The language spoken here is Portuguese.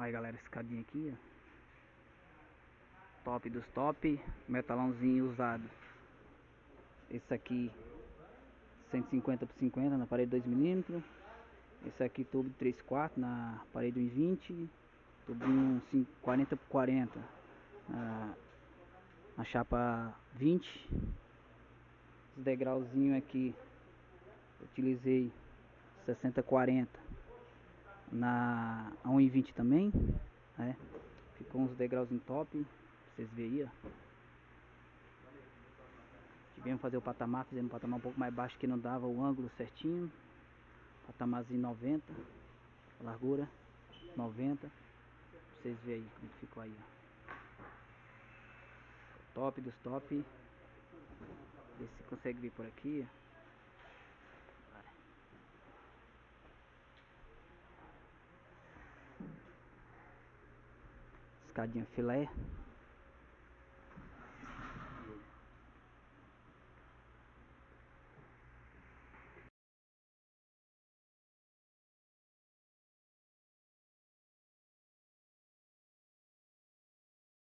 Aí galera, escadinha aqui, ó. Top dos top. Metalãozinho usado. Esse aqui 150 por 50 na parede 2 mm. Esse aqui tubo de 3/4 na parede 1,20. Tubo 40 por 40 na chapa 20. Os degrauzinho aqui utilizei 60/40 na 1,20 também, né? Ficou uns degrauzinho top, pra vocês verem aí, ó. Tivemos fazer o patamar, fizemos um patamar um pouco mais baixo que não dava o ângulo certinho. Patamarzinho 90, largura 90. Pra vocês verem aí como que ficou aí, ó. Top dos top. Ver se consegue ver por aqui, ó. Escadinha filé.